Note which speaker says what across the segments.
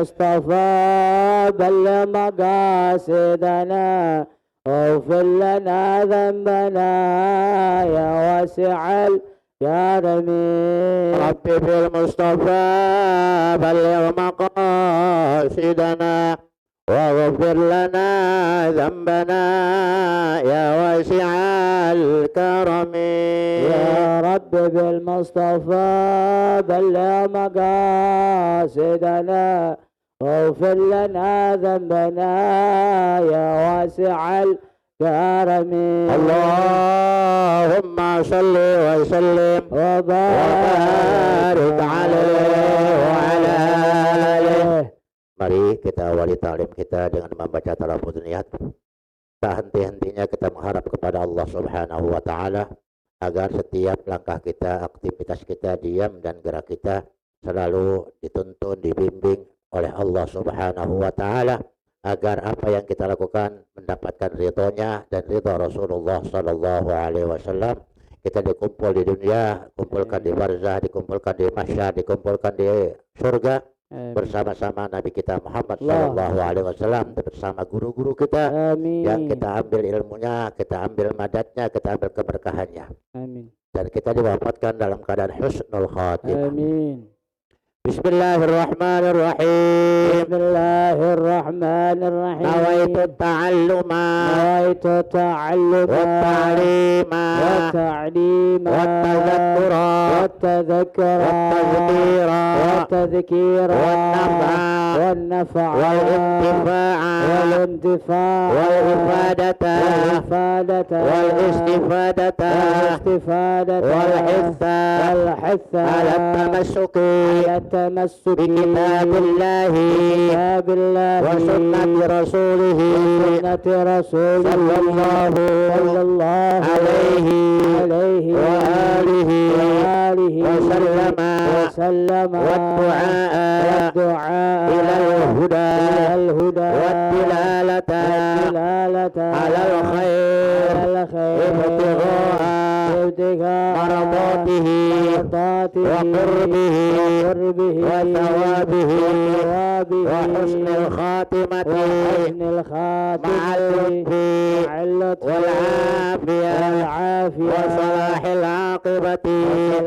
Speaker 1: بالمصطفى بلغ مقاصدنا واغفر لنا ذنبنا يا واسع الكرم.
Speaker 2: رب بالمصطفى بلغ مقاصدنا واغفر لنا ذنبنا يا واسع الكرم.
Speaker 1: يا رب بالمصطفى بلغ مقاصدنا واغفر لنا ذنبنا يا واسع الكرم.
Speaker 2: اللهم صل وسلم وبارك عليه وعلى آله. Mari kita awali ta'lim kita dengan membaca talafuz niat. Tak henti-hentinya kita mengharap kepada Allah Subhanahu wa taala agar setiap langkah kita, aktivitas kita, diam dan gerak kita selalu dituntun, dibimbing oleh Allah Subhanahu wa taala agar apa yang kita lakukan mendapatkan ridhonya dan ridha Rasulullah sallallahu alaihi wasallam. Kita dikumpul di dunia, kumpulkan di barzah, dikumpulkan di mahsyar, dikumpulkan di surga bersama-sama Nabi kita Muhammad sallallahu alaihi wasallam, bersama guru-guru kita.
Speaker 1: Amin.
Speaker 2: Yang kita ambil ilmunya, kita ambil madatnya, kita ambil keberkahannya.
Speaker 1: Amin.
Speaker 2: Dan kita diwafatkan dalam keadaan husnul khatimah.
Speaker 1: Amin.
Speaker 2: Bismillahirrahmanirrahim.
Speaker 1: Bismillahirrahmanirrahim.
Speaker 2: Nawaitu ta'alluma
Speaker 1: nawaitu ta'alluma
Speaker 2: wat-ta'lima
Speaker 1: wat-ta'lima
Speaker 2: wat-tadhakkura
Speaker 1: wat-tadhakkura
Speaker 2: wat-tadhkira
Speaker 1: wat-tadhkira
Speaker 2: wan-naf'a
Speaker 1: wan-naf'a
Speaker 2: wal-intifa'a
Speaker 1: wal-intifa'a
Speaker 2: wal-ifadata
Speaker 1: wal-ifadata
Speaker 2: wal-istifadata
Speaker 1: wal-istifadata
Speaker 2: wal-hitha
Speaker 1: wal-hitha
Speaker 2: ala tamassuki
Speaker 1: التمسك
Speaker 2: بكتاب الله
Speaker 1: بكتاب الله
Speaker 2: وسنة رسوله
Speaker 1: صلى الله عليه
Speaker 2: وآله وسلم والدعاء إلى الهدى والدلالة على الخير ابتغاء مرضاته وقربه وثوابه وحسن الخاتمة مع اللطف والعافية وصلاح العاقبة في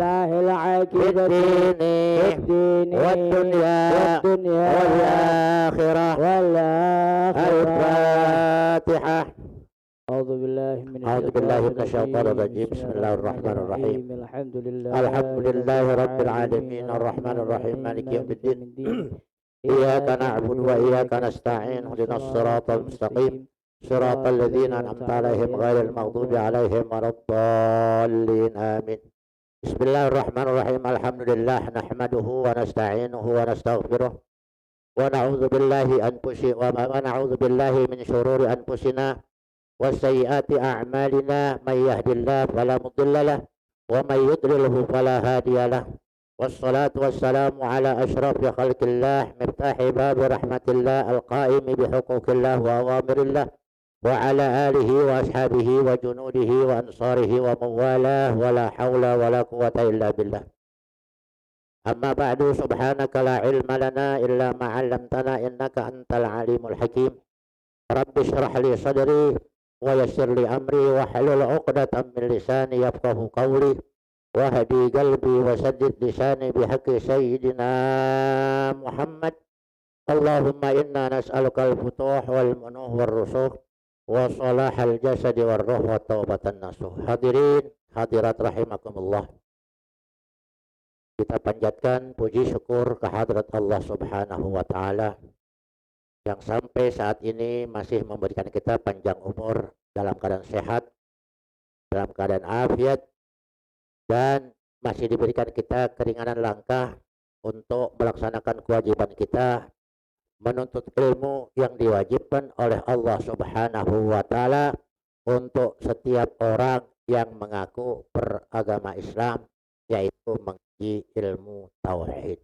Speaker 2: الدين والدنيا والآخرة. الفاتحة. أعوذ بالله من الشيطان الرجيم. بسم الله الرحمن الرحيم. الحمد لله رب العالمين الرحمن الرحيم مالك يوم الدين. إياك نعبد وإياك نستعين اهدنا الصراط المستقيم صراط الذين أنعمت عليهم غير المغضوب عليهم ولا الضالين آمين. بسم الله الرحمن الرحيم. الحمد لله نحمده ونستعينه ونستغفره ونعوذ بالله من شرور أنفسنا وسيئات أعمالنا. من يهد الله فلا مضل له ومن يضلله فلا هادي له. والصلاة والسلام على أشرف خلق الله مفتاح باب رحمة الله القائم بحقوق الله وأوامر الله وعلى آله وأصحابه وجنوده وأنصاره ومن والاه ولا حول ولا قوة إلا بالله. أما بعد سبحانك لا علم لنا إلا ما علمتنا إنك أنت العليم الحكيم. رب اشرح لي صدري ويسر لي أمري واحلل عقدة من لساني يفقه قولي واهدي قلبي وسدد لساني بحق سيدنا محمد. اللهم إنا نسألك الفتوح والمنوح والرسوخ وصلاح الجسد والروح والتوبة النصوح. Hadirin hadirat rahimakumullah, kita panjatkan puji syukur kehadrat Allah Subhanahu wa taala yang sampai saat ini masih memberikan kita panjang umur dalam keadaan sehat, dalam keadaan afiat, dan masih diberikan kita keringanan langkah untuk melaksanakan kewajiban kita menuntut ilmu yang diwajibkan oleh Allah Subhanahu wa taala untuk setiap orang yang mengaku beragama Islam, yaitu mengaji ilmu tauhid.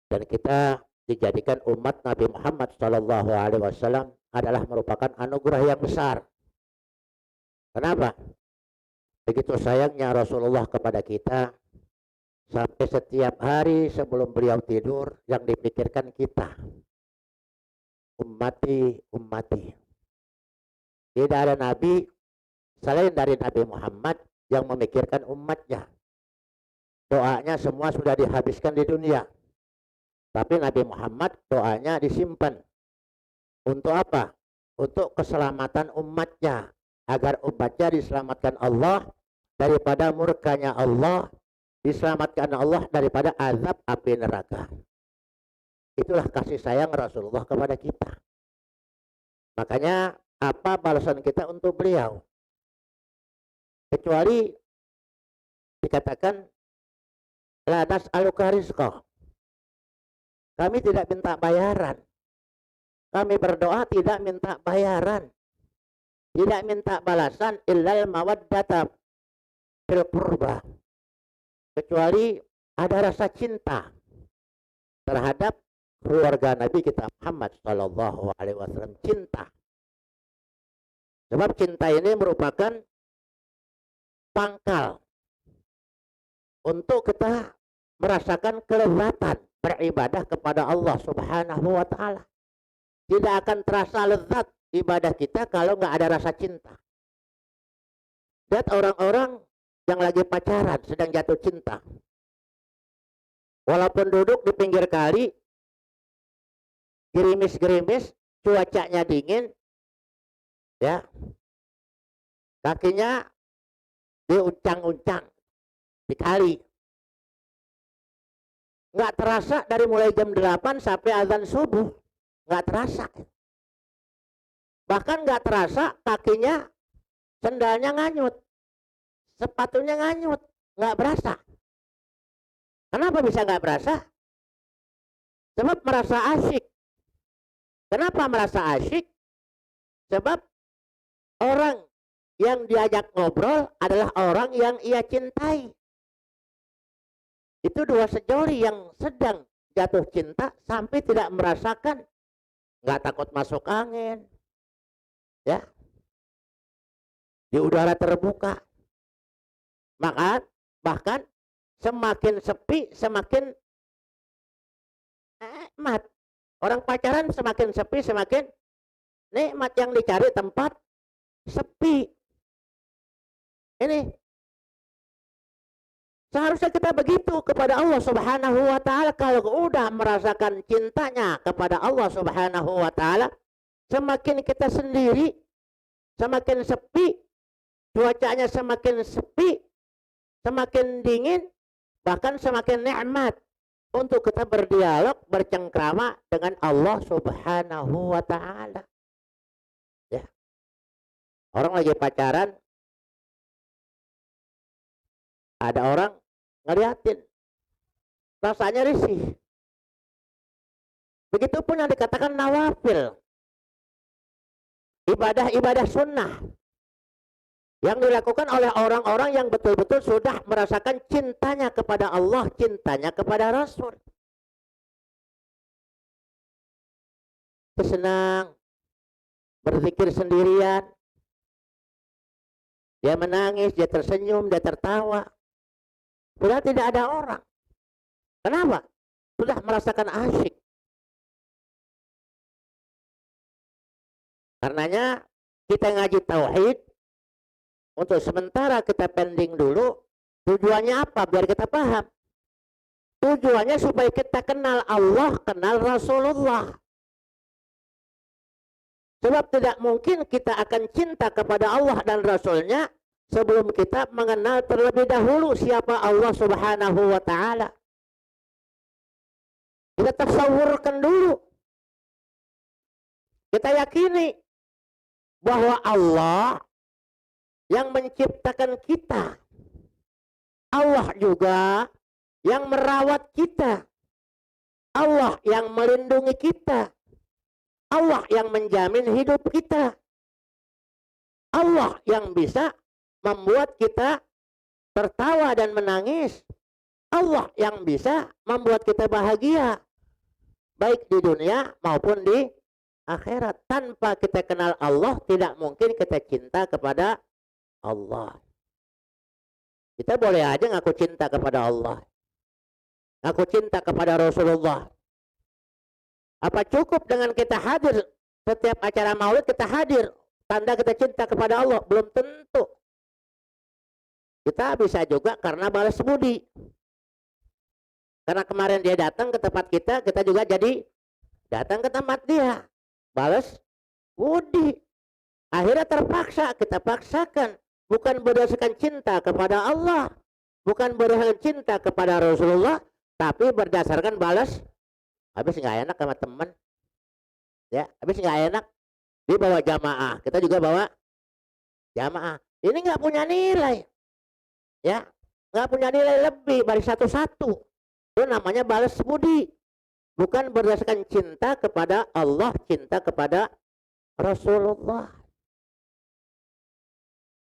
Speaker 2: Dan kita dijadikan umat Nabi Muhammad sallallahu alaihi wasallam adalah merupakan anugerah yang besar. Kenapa? Begitu sayangnya Rasulullah kepada kita Sampai setiap hari sebelum beliau tidur yang dipikirkan kita. Ummati, ummati. Tidak ada nabi selain dari Nabi Muhammad yang memikirkan umatnya. Doanya semua sudah dihabiskan di dunia. Tapi Nabi Muhammad doanya disimpan. Untuk apa? Untuk keselamatan umatnya. Agar umatnya diselamatkan Allah daripada murkanya Allah. Diselamatkan Allah daripada azab api neraka. Itulah kasih sayang Rasulullah kepada kita. Makanya apa balasan kita untuk beliau? Kecuali dikatakan la nas'aluka rizqa. Kami tidak minta bayaran. Kami berdoa tidak minta bayaran. Tidak minta balasan illal mawaddata fil qurba. Kecuali ada rasa cinta terhadap keluarga Nabi kita Muhammad sallallahu alaihi wasallam, cinta. Sebab cinta ini merupakan pangkal untuk kita merasakan kelezatan beribadah kepada Allah Subhanahu wa taala. Tidak akan terasa lezat ibadah kita kalau nggak ada rasa cinta. Lihat orang-orang yang lagi pacaran sedang jatuh cinta. Walaupun duduk di pinggir kali, gerimis-gerimis, cuacanya dingin, ya, kakinya diuncang-uncang di kali. Nggak terasa dari mulai jam 8 sampai azan subuh. Nggak terasa. Bahkan nggak terasa kakinya, sendalnya nganyut. Sepatunya nganyut. Nggak berasa. Kenapa bisa nggak berasa? Sebab merasa asyik. Kenapa merasa asyik? Sebab orang yang diajak ngobrol adalah orang yang ia cintai. Itu dua sejoli yang sedang jatuh cinta sampai tidak merasakan, nggak takut masuk angin, ya, di udara terbuka. Maka bahkan semakin sepi semakin nikmat. Orang pacaran semakin sepi semakin nikmat, yang dicari tempat sepi. Ini seharusnya kita begitu kepada Allah Subhanahu wa taala. Kalau udah merasakan cintanya kepada Allah Subhanahu wa taala, semakin kita sendiri semakin sepi, cuacanya semakin sepi, semakin dingin, bahkan semakin nikmat untuk kita berdialog, bercengkrama dengan Allah Subhanahu wa taala. Ya. Orang lagi pacaran, ada orang ngeliatin, rasanya risih. Begitupun yang dikatakan nawafil, ibadah-ibadah sunnah yang dilakukan oleh orang-orang yang betul-betul sudah merasakan cintanya kepada Allah, cintanya kepada Rasul. Dia senang berzikir sendirian, dia menangis, dia tersenyum, dia tertawa. Sudah tidak ada orang. Kenapa? Sudah merasakan asyik. Karenanya kita ngaji tauhid, untuk sementara kita pending dulu. Tujuannya apa? Biar kita paham. Tujuannya supaya kita kenal Allah, kenal Rasulullah. Sebab tidak mungkin kita akan cinta kepada Allah dan Rasulnya sebelum kita mengenal terlebih dahulu siapa Allah Subhanahu wa taala. Kita tasawurkan dulu. Kita yakini bahwa Allah yang menciptakan kita, Allah juga yang merawat kita, Allah yang melindungi kita, Allah yang menjamin hidup kita, Allah yang bisa membuat kita tertawa dan menangis, Allah yang bisa membuat kita bahagia baik di dunia maupun di akhirat. Tanpa kita kenal Allah, tidak mungkin kita cinta kepada Allah. Kita boleh aja ngaku cinta kepada Allah, Aku cinta kepada Rasulullah. Apa cukup dengan kita hadir setiap acara maulid kita hadir, tanda kita cinta kepada Allah? Belum tentu. Kita bisa juga karena balas budi. Karena kemarin dia datang ke tempat kita juga jadi datang ke tempat dia. Balas budi. Akhirnya terpaksa kita paksakan. Bukan berdasarkan cinta kepada Allah, bukan berdasarkan cinta kepada Rasulullah, tapi berdasarkan balas. Habis nggak enak sama teman, ya. Habis nggak enak, dia bawa jamaah, kita juga bawa jamaah. Ini nggak punya nilai, ya, nggak punya nilai lebih dari satu-satu. Itu namanya balas budi, bukan berdasarkan cinta kepada Allah, cinta kepada Rasulullah.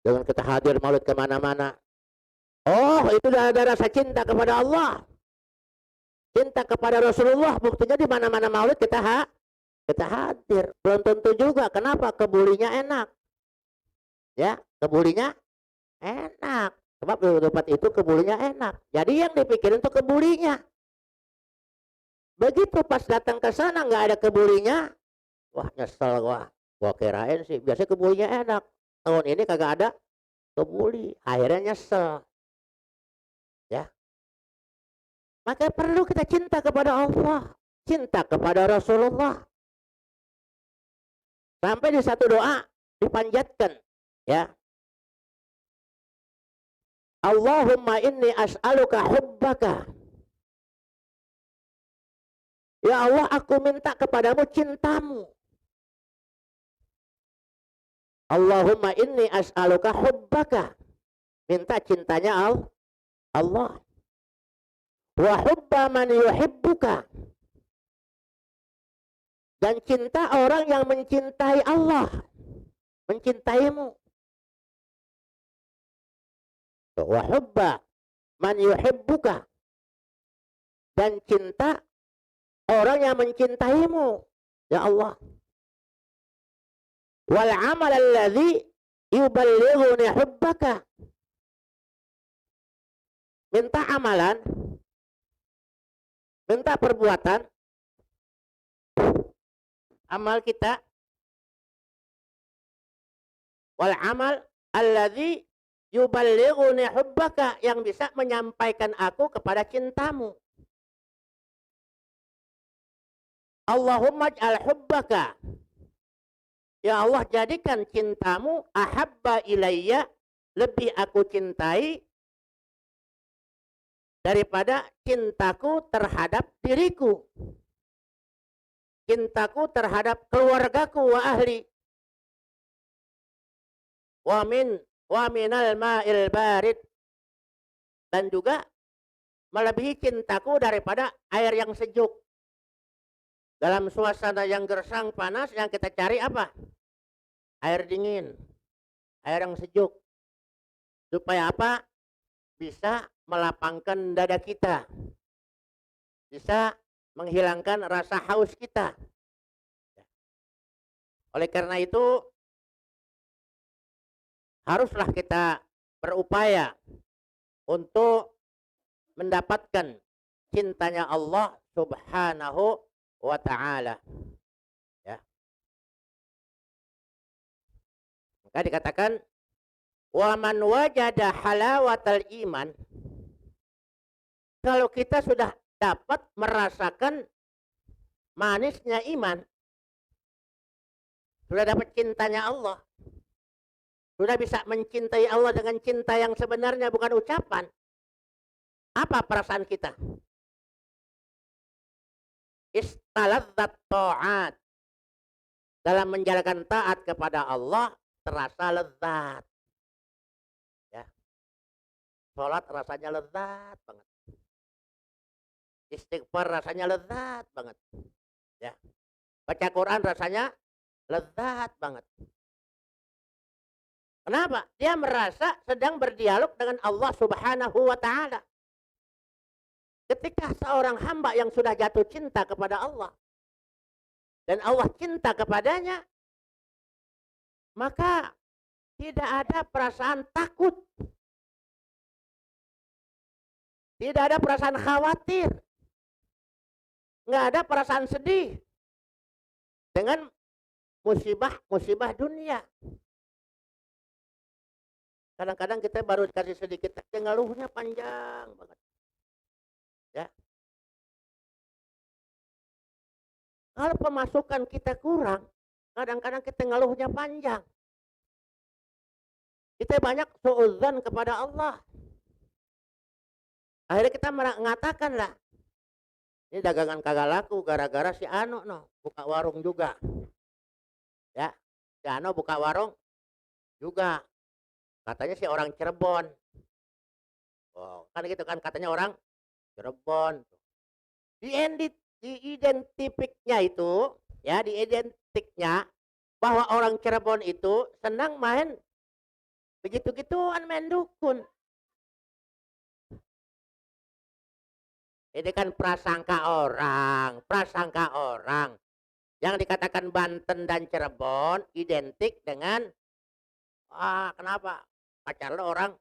Speaker 2: Dengan kita hadir maulid kemana-mana. Oh, itu ada rasa cinta kepada Allah, cinta kepada Rasulullah. Buktinya di mana-mana maulid kita hadir. Belum tentu juga. Kenapa? Kebulinya enak, ya, kebulinya enak. Sebab di tempat itu kebulinya enak. Jadi yang dipikirin tuh kebulinya. Begitu pas datang ke sana nggak ada kebulinya, wah nyesel gua. Gua kirain sih biasanya kebulinya enak. Tahun ini kagak ada kebuli, akhirnya nyesel, ya. Maka perlu kita cinta kepada Allah, cinta kepada Rasulullah. Sampai di satu doa dipanjatkan, ya. Allahumma inni as'aluka hubbaka. Ya Allah, aku minta kepadamu cintamu. Allahumma inni as'aluka hubbaka. Minta cintanya Allah. Wa hubba man yuhibbuka. Dan cinta orang yang mencintai Allah, mencintaimu. Wa hubba man yuhibbuka. Dan cinta orang yang mencintaimu, ya Allah. Wal amal alladhi yuballighuni hubbaka. Minta amalan, minta perbuatan, amal kita. Wal amal alladhi yuballighuni hubbaka, yang bisa menyampaikan aku kepada cintamu. Allahumma ij'al hubbaka. Ya Allah, jadikan cintamu ahabba ilayya, lebih aku cintai daripada cintaku terhadap diriku, cintaku terhadap keluargaku wa ahli, wa minal ma'il barid, dan juga melebihi cintaku daripada air yang sejuk. Dalam suasana yang gersang panas, yang kita cari apa? Air dingin, air yang sejuk. Supaya apa? Bisa melapangkan dada kita, bisa menghilangkan rasa haus kita. Oleh karena itu, haruslah kita berupaya untuk mendapatkan cintanya Allah Subhanahu wa ta'ala, ya. Maka dikatakan wa man wajada halawatal iman, kalau kita sudah dapat merasakan manisnya iman, sudah dapat cintanya Allah, sudah bisa mencintai Allah dengan cinta yang sebenarnya, bukan ucapan. Apa perasaan kita? Istaladzat ta'at, dalam menjalankan taat kepada Allah terasa lezat, ya. Sholat rasanya lezat banget, istighfar rasanya lezat banget, ya. Baca Quran rasanya lezat banget. Kenapa? Dia merasa sedang berdialog dengan Allah Subhanahu wa ta'ala. Ketika seorang hamba yang sudah jatuh cinta kepada Allah dan Allah cinta kepadanya, maka tidak ada perasaan takut. Tidak ada perasaan khawatir. Nggak ada perasaan sedih. Dengan musibah dunia. Kadang-kadang kita baru kasih sedikit aja ngeluhnya panjang banget. Ya. Kalau pemasukan kita kurang, kadang-kadang kita ngeluhnya panjang. Kita banyak suudzon kepada Allah. Akhirnya kita mengatakan lah, ini dagangan kagak laku gara-gara si Ano buka warung juga. Ya, si Ano buka warung juga. Katanya si orang Cirebon. Oh, kan gitu kan katanya orang Cirebon. Diidentifiknya itu, ya diidentiknya bahwa orang Cirebon itu senang main begitu-gituan, main dukun. Ini kan prasangka orang. Yang dikatakan Banten dan Cirebon identik dengan kenapa? Pacar lo orang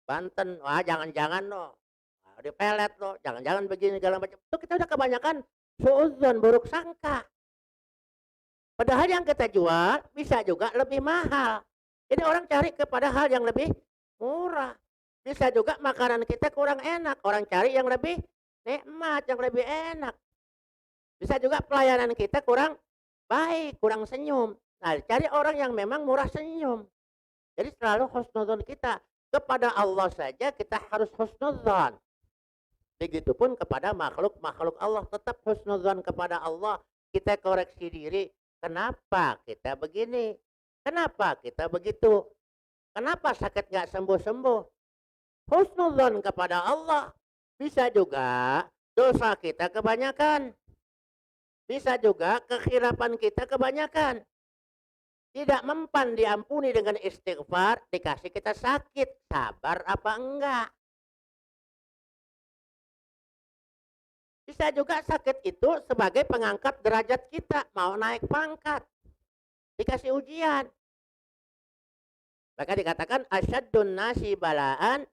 Speaker 2: Banten, jangan-jangan lo dipelet lo, jangan-jangan begini segala macam. Itu kita udah kebanyakan suudzon, buruk sangka. Padahal yang kita jual bisa juga lebih mahal. Jadi orang cari kepada hal yang lebih murah. Bisa juga makanan kita kurang enak, orang cari yang lebih nikmat, yang lebih enak. Bisa juga pelayanan kita kurang baik, kurang senyum. Nah, cari orang yang memang murah senyum. Jadi selalu husnudzon kita. Kepada Allah saja kita harus husnudzon. Begitupun kepada makhluk Allah, tetap husnudzon kepada Allah. Kita koreksi diri. Kenapa kita begini? Kenapa kita begitu? Kenapa sakit nggak sembuh-sembuh? Husnudzon kepada Allah. Bisa juga dosa kita kebanyakan. Bisa juga kekhilafan kita kebanyakan. Tidak mempan diampuni dengan istighfar, dikasih kita sakit. Sabar apa enggak? Bisa juga sakit itu sebagai pengangkat derajat kita. Mau naik pangkat. Dikasih ujian. Maka dikatakan asyaddun nasi balaan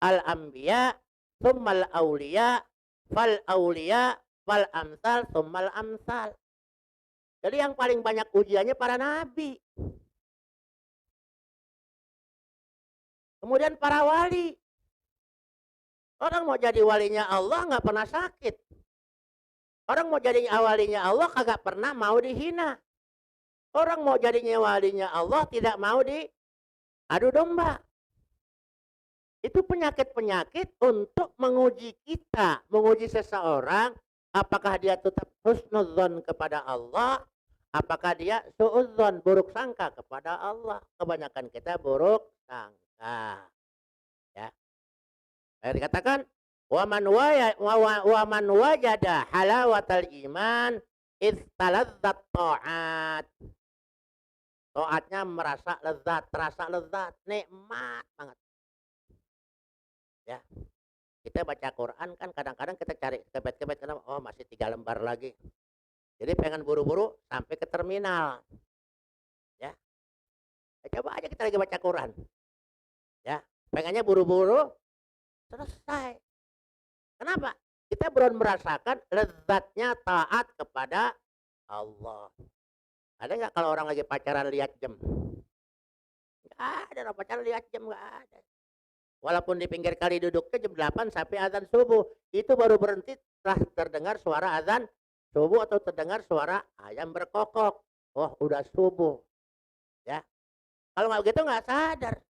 Speaker 2: al-anbiya tsummal auliya fal auliya fal amsal tsummal amsal. Jadi yang paling banyak ujiannya para nabi. Kemudian para wali. Orang mau jadi walinya Allah nggak pernah sakit. Orang mau jadi walinya Allah kagak pernah mau dihina. Orang mau jadinya walinya Allah tidak mau diadu domba. Itu penyakit-penyakit untuk menguji kita, menguji seseorang, apakah dia tetap husnudzon kepada Allah, apakah dia suudzon, buruk sangka kepada Allah. Kebanyakan kita buruk sangka. Ya. Dikatakan wa man wajada halawatal iman istalazzat ta'at. Taatnya merasa lezat, terasa lezat, nikmat banget. Ya, kita baca Quran kan kadang-kadang kita cari kebet-kebet kenapa? Oh masih 3 lembar lagi. Jadi pengen buru-buru sampai ke terminal. Ya, coba aja kita lagi baca Quran. Ya, pengennya buru-buru selesai. Kenapa? Kita belum merasakan lezatnya taat kepada Allah. Ada nggak kalau orang lagi pacaran lihat jam? Nggak ada orang pacaran lihat jam, nggak ada. Walaupun di pinggir kali duduknya jam 8 sampai azan subuh. Itu baru berhenti setelah terdengar suara azan subuh atau terdengar suara ayam berkokok. Oh udah subuh. Ya. Kalau nggak begitu nggak sadar.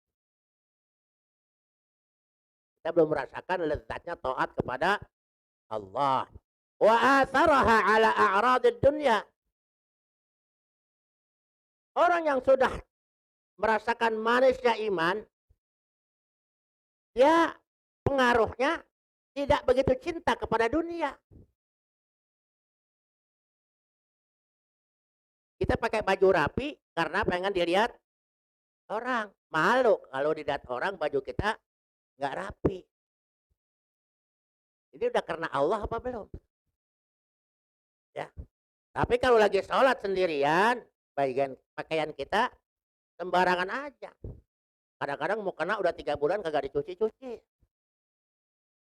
Speaker 2: Kita belum merasakan lezatnya taat kepada Allah. Wa atharaha ala a'radid dunya. Orang yang sudah merasakan manisnya iman, dia pengaruhnya tidak begitu cinta kepada dunia. Kita pakai baju rapi karena pengen dilihat orang. Malu kalau dilihat orang baju kita nggak rapi. Ini udah karena Allah apa belum? Ya. Tapi kalau lagi sholat sendirian, pakaian kita sembarangan aja. Kadang-kadang mau kena udah 3 bulan kagak dicuci-cuci.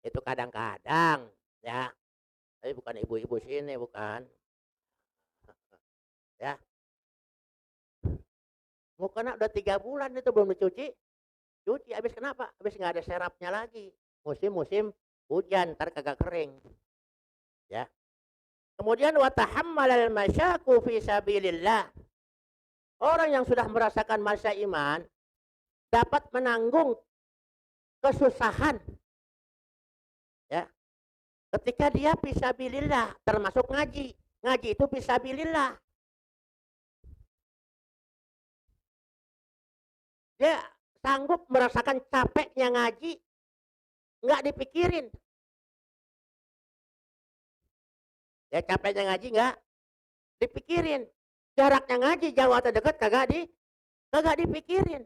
Speaker 2: Itu kadang-kadang ya. Tapi bukan ibu-ibu sini, bukan. Ya. Mukena udah 3 bulan itu belum dicuci. Cuci habis kenapa? Habis nggak ada serapnya lagi. Musim-musim hujan, ntar kagak kering. Ya. Kemudian wa tahammalal masyaku fi sabilillah. Orang yang sudah merasakan masa iman dapat menanggung kesusahan. Ya. Ketika dia fisabilillah, termasuk ngaji. Ngaji itu fisabilillah. Dia sanggup merasakan capeknya ngaji, nggak dipikirin. Ya capeknya ngaji nggak dipikirin. Jaraknya ngaji jauh atau dekat kagak dipikirin.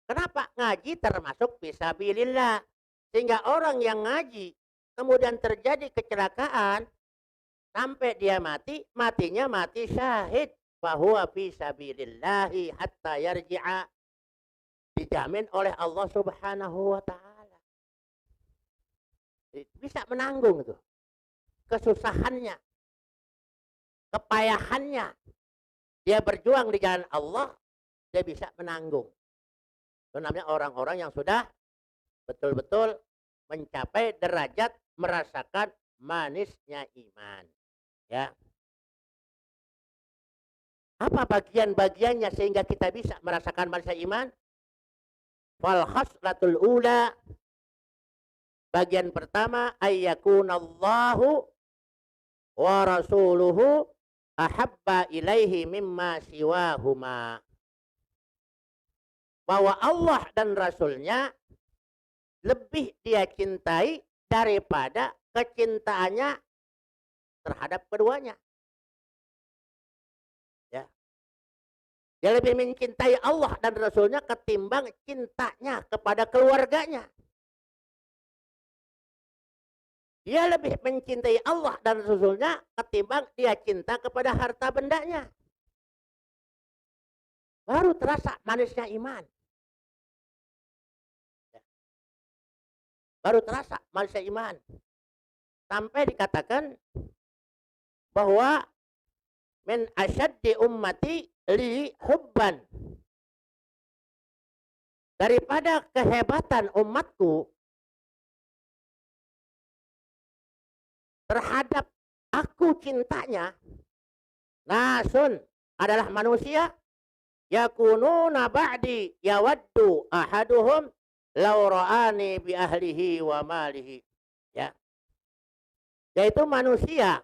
Speaker 2: Kenapa? Ngaji termasuk fisabilillah. Sehingga orang yang ngaji kemudian terjadi kecelakaan sampai dia mati, matinya mati syahid. Fahuwa fisabilillahi hatta yarji'a. Dijamin oleh Allah Subhanahu wa taala. Bisa menanggung itu kesusahannya, kepayahannya. Dia berjuang di jalan Allah, dia bisa menanggung. Itu namanya orang-orang yang sudah betul-betul mencapai derajat merasakan manisnya iman. Ya. Apa bagian-bagiannya sehingga kita bisa merasakan manisnya iman? Fal khaslatul ula, bagian pertama, ayyakunallahu wa rasuluhu ahabba ilaihi mimma siwahuma. Bahwa Allah dan Rasulnya lebih dia cintai daripada kecintaannya terhadap keduanya. Ya. Dia lebih mencintai Allah dan Rasulnya ketimbang cintanya kepada keluarganya. Dia lebih mencintai Allah dan Rasulnya ketimbang dia cinta kepada harta bendanya. Baru terasa manisnya iman. Baru terasa manisnya iman. Sampai dikatakan bahwa min asyaddi ummati li hubban. Daripada kehebatan umatku terhadap aku cintanya, nasun adalah manusia, yakununa ba'di yawaddu ahaduhum law ra'ani bi ahlihi wa malihi. Ya. Yaitu manusia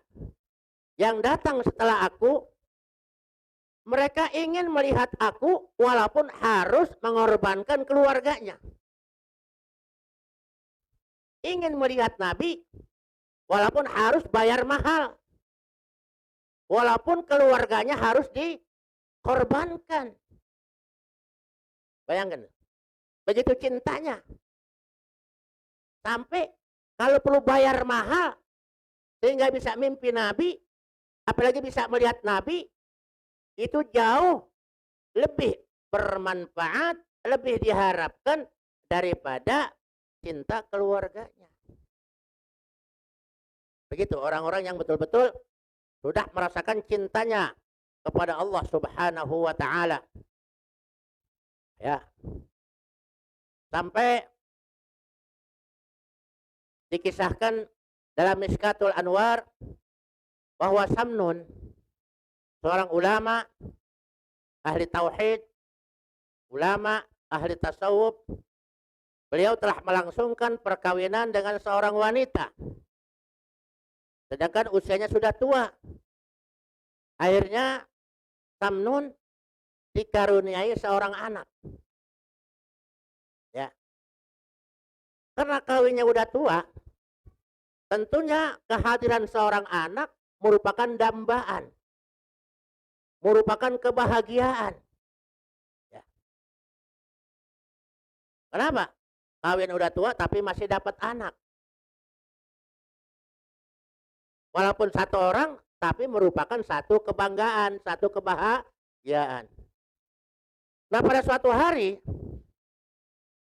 Speaker 2: yang datang setelah aku, mereka ingin melihat aku walaupun harus mengorbankan keluarganya. Ingin melihat Nabi walaupun harus bayar mahal. Walaupun keluarganya harus dikorbankan. Bayangkan. Begitu cintanya. Sampai kalau perlu bayar mahal sehingga bisa mimpi Nabi, apalagi bisa melihat Nabi, itu jauh lebih bermanfaat, lebih diharapkan daripada cinta keluarganya. Begitu orang-orang yang betul-betul sudah merasakan cintanya kepada Allah Subhanahu wa taala. Ya. Sampai dikisahkan dalam Miskatul Anwar bahwa Samnun, seorang ulama ahli tauhid, ulama ahli tasawuf, beliau telah melangsungkan perkawinan dengan seorang wanita. Sedangkan usianya sudah tua. Akhirnya Samnun dikaruniai seorang anak. Ya. Karena kawinnya udah tua, tentunya kehadiran seorang anak merupakan dambaan, merupakan kebahagiaan. Ya. Kenapa? Kawin udah tua tapi masih dapat anak. Walaupun satu orang, tapi merupakan satu kebanggaan, satu kebahagiaan. Nah pada suatu hari,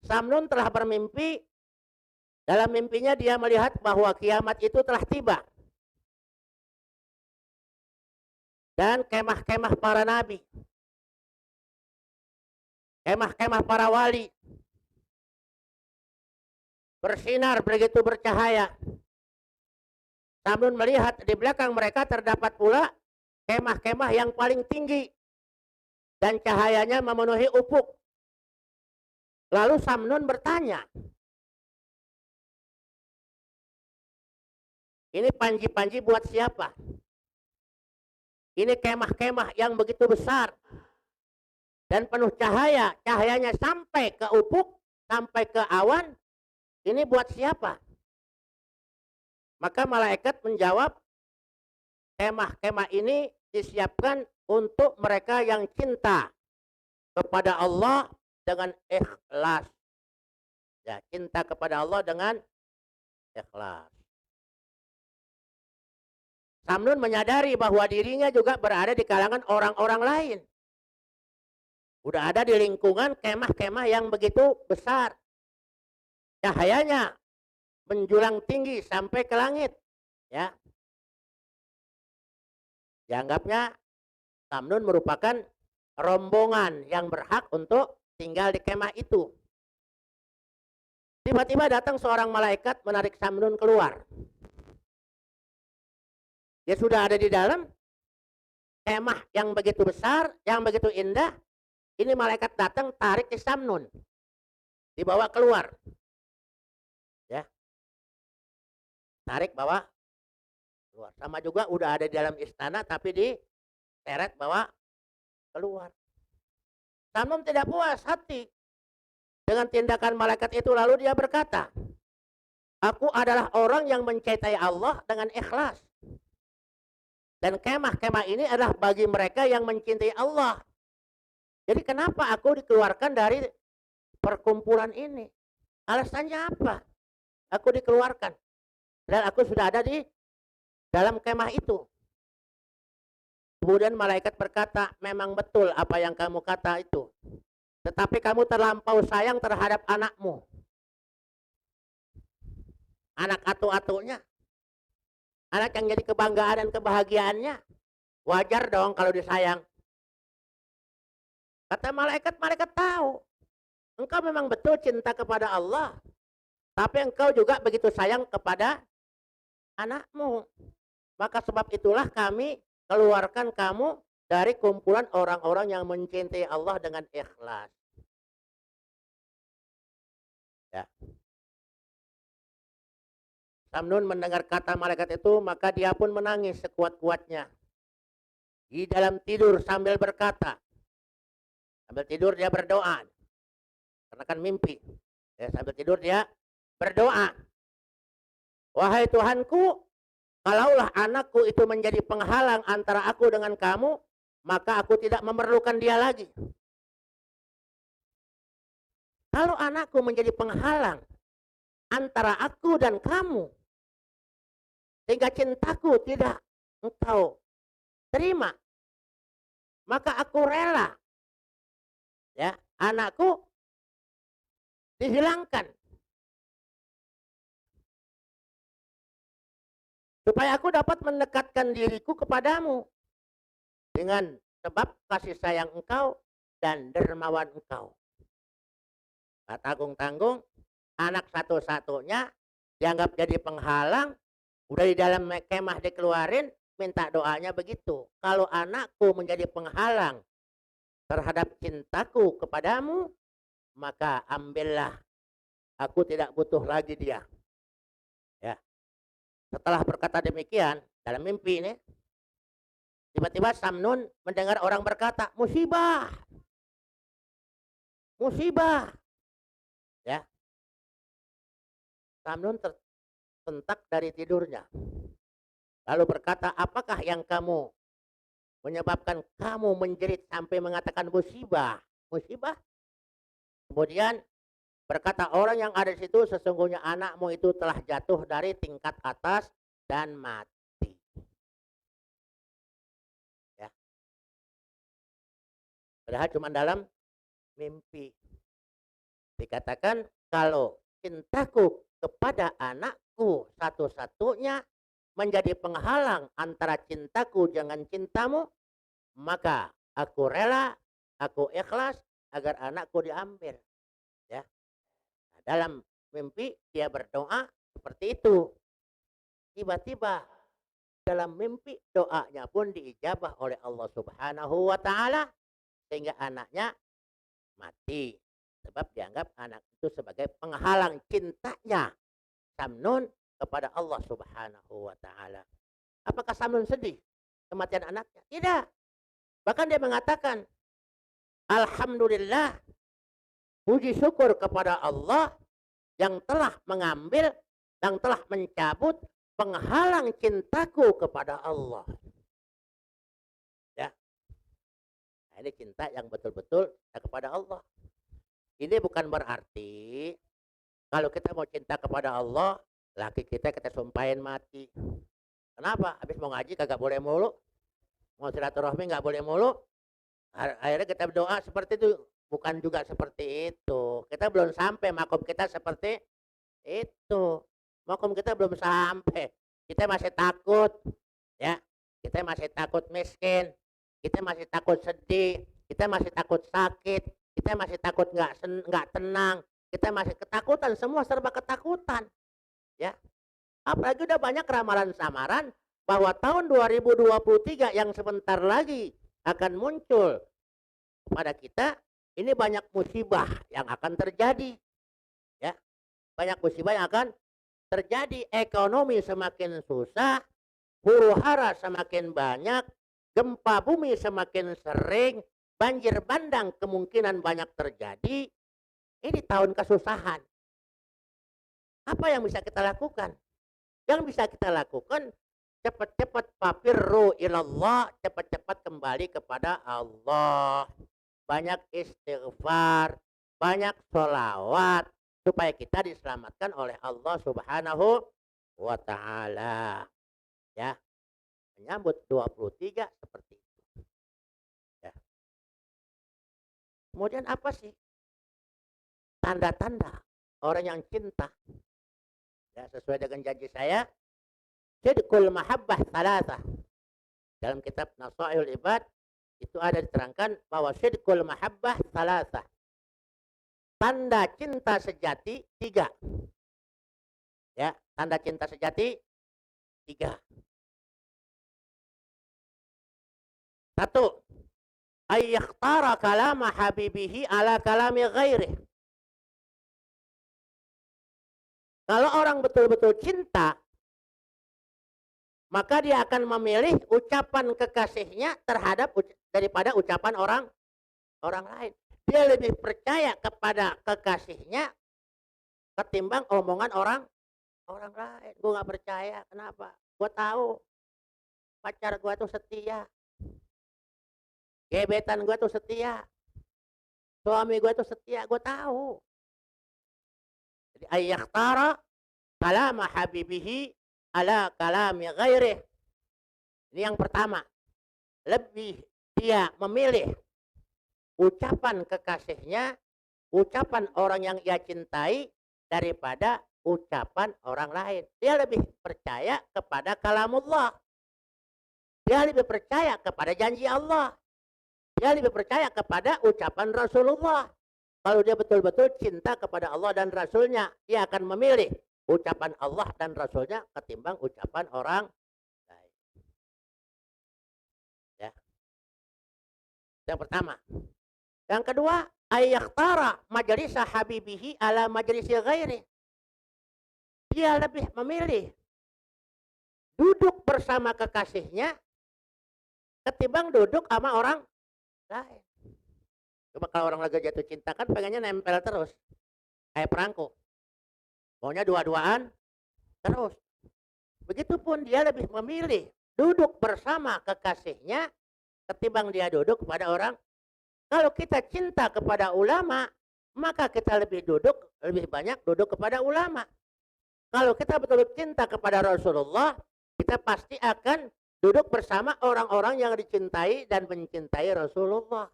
Speaker 2: Samnun telah bermimpi Dalam mimpinya dia melihat bahwa kiamat itu telah tiba. Dan kemah-kemah para nabi, kemah-kemah para wali bersinar begitu bercahaya. Samnun melihat di belakang mereka terdapat pula kemah-kemah yang paling tinggi dan cahayanya memenuhi ufuk. Lalu Samnun bertanya, ini panji-panji buat siapa? Ini kemah-kemah yang begitu besar dan penuh cahaya, cahayanya sampai ke ufuk, sampai ke awan. Ini buat siapa? Maka malaikat menjawab, kemah-kemah ini disiapkan untuk mereka yang cinta kepada Allah dengan ikhlas. Ya, cinta kepada Allah dengan ikhlas. Samnun menyadari bahwa dirinya juga berada di kalangan orang-orang lain. Udah ada di lingkungan kemah-kemah yang begitu besar. Cahayanya menjulang tinggi sampai ke langit. Ya. Dianggapnya Samnun merupakan rombongan yang berhak untuk tinggal di kemah itu. Tiba-tiba datang seorang malaikat menarik Samnun keluar. Dia sudah ada di dalam kemah yang begitu besar, yang begitu indah. Ini malaikat datang tarik ke Samnun, dibawa keluar. Ya, tarik bawa keluar. Sama juga udah ada di dalam istana tapi diseret bawa keluar. Samnun tidak puas hati dengan tindakan malaikat itu, lalu dia berkata, aku adalah orang yang mencintai Allah dengan ikhlas. Dan kemah-kemah ini adalah bagi mereka yang mencintai Allah. Jadi kenapa aku dikeluarkan dari perkumpulan ini? Alasannya apa? Aku dikeluarkan. Dan aku sudah ada di dalam kemah itu. Kemudian malaikat berkata, memang betul apa yang kamu kata itu. Tetapi kamu terlampau sayang terhadap anakmu. Anak atu-atunya. Anak yang jadi kebanggaan dan kebahagiaannya. Wajar dong kalau disayang. Kata malaikat tahu. Engkau memang betul cinta kepada Allah. Tapi engkau juga begitu sayang kepada anakmu. Maka sebab itulah kami keluarkan kamu dari kumpulan orang-orang yang mencintai Allah dengan ikhlas. Ya. Samnun mendengar kata malaikat itu, maka dia pun menangis sekuat-kuatnya. Di dalam tidur sambil berkata, sambil tidur dia berdoa. Karena kan mimpi. Ya, sambil tidur dia berdoa. Wahai Tuhanku, kalaulah anakku itu menjadi penghalang antara aku dengan kamu, maka aku tidak memerlukan dia lagi. Kalau anakku menjadi penghalang antara aku dan kamu, sehingga cintaku tidak engkau terima, maka aku rela ya anakku dihilangkan supaya aku dapat mendekatkan diriku kepadamu dengan sebab kasih sayang engkau dan dermawan engkau. Tak tanggung-tanggung, anak satu-satunya dianggap jadi penghalang, udah di dalam kemah dikeluarin, minta doanya begitu. Kalau anakku menjadi penghalang terhadap cintaku kepadamu, maka ambillah, aku tidak butuh lagi dia. Ya. Setelah berkata demikian, dalam mimpi ini, tiba-tiba Samnun mendengar orang berkata, musibah, musibah. Ya. Samnun tersentak dari tidurnya. Lalu berkata, apakah yang kamu menyebabkan kamu menjerit sampai mengatakan musibah? Musibah? Kemudian berkata orang yang ada di situ, sesungguhnya anakmu itu telah jatuh dari tingkat atas dan mati. Ya. Padahal cuma dalam mimpi. Dikatakan kalau cintaku kepada anakku satu-satunya menjadi penghalang antara cintaku dengan cintamu, maka aku rela, aku ikhlas agar anakku diambil. Ya. Nah, dalam mimpi dia berdoa seperti itu. Tiba-tiba dalam mimpi doanya pun diijabah oleh Allah Subhanahu wa taala sehingga anaknya mati. Sebab dianggap anak itu sebagai penghalang cintanya Samnun kepada Allah Subhanahu wa taala. Apakah Samnun sedih kematian anaknya? Tidak. Bahkan dia mengatakan, alhamdulillah, puji syukur kepada Allah yang telah mengambil, yang telah mencabut penghalang cintaku kepada Allah. Ya. Nah, ini cinta yang betul-betul kepada Allah. Ini bukan berarti kalau kita mau cinta kepada Allah, laki kita sumpahin mati. Kenapa? Habis mau ngaji kagak boleh mulu, mau silaturahmi nggak boleh mulu. Akhirnya kita berdoa seperti itu. Bukan juga seperti itu. Kita belum sampai makom kita seperti itu. Makom kita belum sampai. Kita masih takut, ya. Kita masih takut miskin. Kita masih takut sedih. Kita masih takut sakit. Kita masih takut nggak tenang. Kita masih ketakutan. Semua serba ketakutan, ya. Apalagi udah banyak ramalan-samaran bahwa tahun 2023 yang sebentar lagi akan muncul kepada kita, ini banyak musibah yang akan terjadi. Ya. Banyak musibah yang akan terjadi. Ekonomi semakin susah, huru-hara semakin banyak, gempa bumi semakin sering, banjir bandang kemungkinan banyak terjadi. Ini tahun kesusahan. Apa yang bisa kita lakukan? Yang bisa kita lakukan, cepat-cepat papirru ilallah, cepat-cepat kembali kepada Allah. Banyak istighfar, banyak sholawat, supaya kita diselamatkan oleh Allah Subhanahu wa ta'ala. Ya, menyambut 23 seperti itu. Ya. Kemudian apa sih tanda-tanda orang yang cinta? Ya, sesuai dengan janji saya, sidqul mahabbah salasah. Dalam kitab Nasaihul Ibad itu ada diterangkan bahwa sidqul mahabbah salasah. Tanda cinta sejati 3. Ya, tanda cinta sejati 3. 1. Ayyakhtara kalama habibihi ala kalami ghairih. Kalau orang betul-betul cinta, maka dia akan memilih ucapan kekasihnya terhadap daripada ucapan orang lain. Dia lebih percaya kepada kekasihnya ketimbang omongan orang lain. Gue nggak percaya. Kenapa? Gue tahu pacar gue tuh setia, gebetan gue tuh setia, suami gue tuh setia. Gue tahu. Jadi ayyakhtara kalama habibihi ala kalami ghairih. Ini yang pertama. Lebih dia memilih ucapan kekasihnya, ucapan orang yang ia cintai daripada ucapan orang lain. Dia lebih percaya kepada kalamullah. Dia lebih percaya kepada janji Allah. Dia lebih percaya kepada ucapan Rasulullah. Kalau dia betul-betul cinta kepada Allah dan Rasulnya, dia akan memilih ucapan Allah dan Rasulnya ketimbang ucapan orang lain. Ya. Yang pertama. Yang kedua, ayyakhtara majlisa habibihi ala majlisi ghairi. Dia lebih memilih duduk bersama kekasihnya ketimbang duduk sama orang lain. Coba kalau orang lagi jatuh cinta kan pengennya nempel terus. Kayak perangko. Maunya dua-duaan terus. Begitupun dia lebih memilih duduk bersama kekasihnya ketimbang dia duduk kepada orang. Kalau kita cinta kepada ulama, maka kita lebih banyak duduk kepada ulama. Kalau kita betul-betul cinta kepada Rasulullah, kita pasti akan duduk bersama orang-orang yang dicintai dan mencintai Rasulullah.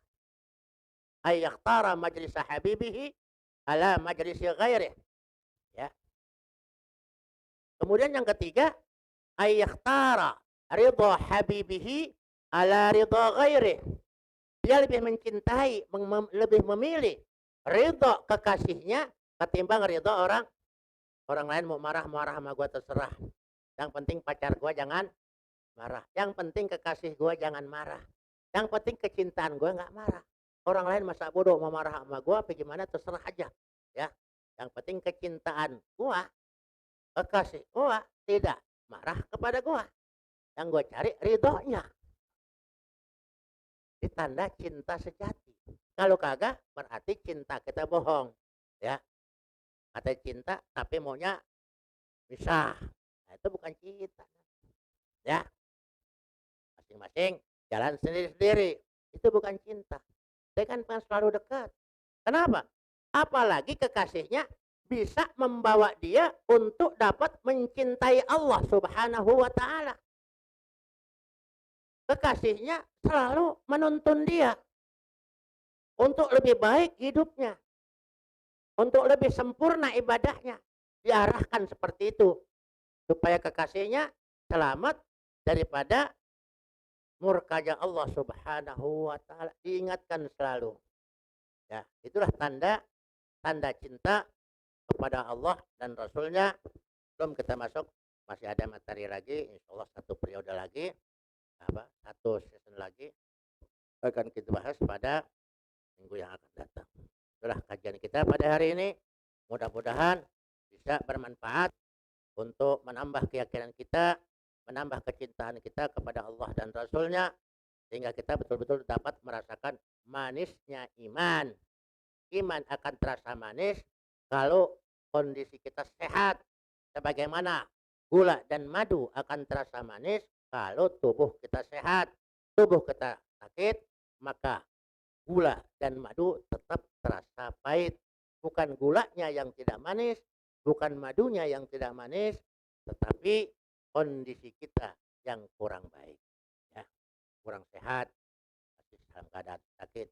Speaker 2: Ayyakhtara majlisa habibihi ala majlisi ghairih. Ya. Kemudian yang ketiga, ayyakhtara ridha habibihi ala ridha ghairih. Dia lebih mencintai, lebih memilih ridha kekasihnya ketimbang ridha orang lain. Mau marah sama gua terserah. Yang penting pacar gua jangan marah. Yang penting kekasih gua jangan marah. Yang penting kecintaan gua nggak marah. Orang lain masa bodoh mau marah sama gua apa gimana terserah aja. Ya. Yang penting kecintaan gua, kekasih gua tidak marah kepada gua. Yang gua cari ridhonya. Itu tanda cinta sejati. Kalau kagak berarti cinta kita bohong. Ya. Kata cinta tapi maunya misah. Nah, itu bukan cinta. Ya. Masing-masing jalan sendiri-sendiri. Itu bukan cinta. Dia kan selalu dekat. Kenapa? Apalagi kekasihnya bisa membawa dia untuk dapat mencintai Allah Subhanahu wa Ta'ala. Kekasihnya selalu menuntun dia untuk lebih baik hidupnya, untuk lebih sempurna ibadahnya. Diarahkan seperti itu supaya kekasihnya selamat daripada murkanya Allah Subhanahu wa Ta'ala. Diingatkan selalu. Ya, itulah tanda cinta kepada Allah dan Rasulnya. Belum kita masuk, masih ada materi lagi, insya Allah satu periode lagi, satu season lagi akan kita bahas pada minggu yang akan datang. Itulah kajian kita pada hari ini. Mudah-mudahan bisa bermanfaat untuk menambah keyakinan kita, menambah kecintaan kita kepada Allah dan Rasulnya, sehingga kita betul-betul dapat merasakan manisnya iman. Iman akan terasa manis kalau kondisi kita sehat. Sebagaimana gula dan madu akan terasa manis kalau tubuh kita sehat. Tubuh kita sakit, maka gula dan madu tetap terasa pahit. Bukan gulanya yang tidak manis, bukan madunya yang tidak manis, tetapi kondisi kita yang kurang baik. Ya, kurang sehat, masih dalam keadaan sakit.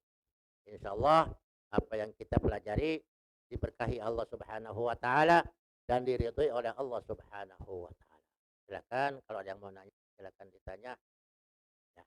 Speaker 2: Insya Allah apa yang kita pelajari diberkahi Allah Subhanahu wa Ta'ala dan diridhoi oleh Allah Subhanahu wa Ta'ala. Silakan kalau ada yang mau nanya, silakan ditanya. Ya.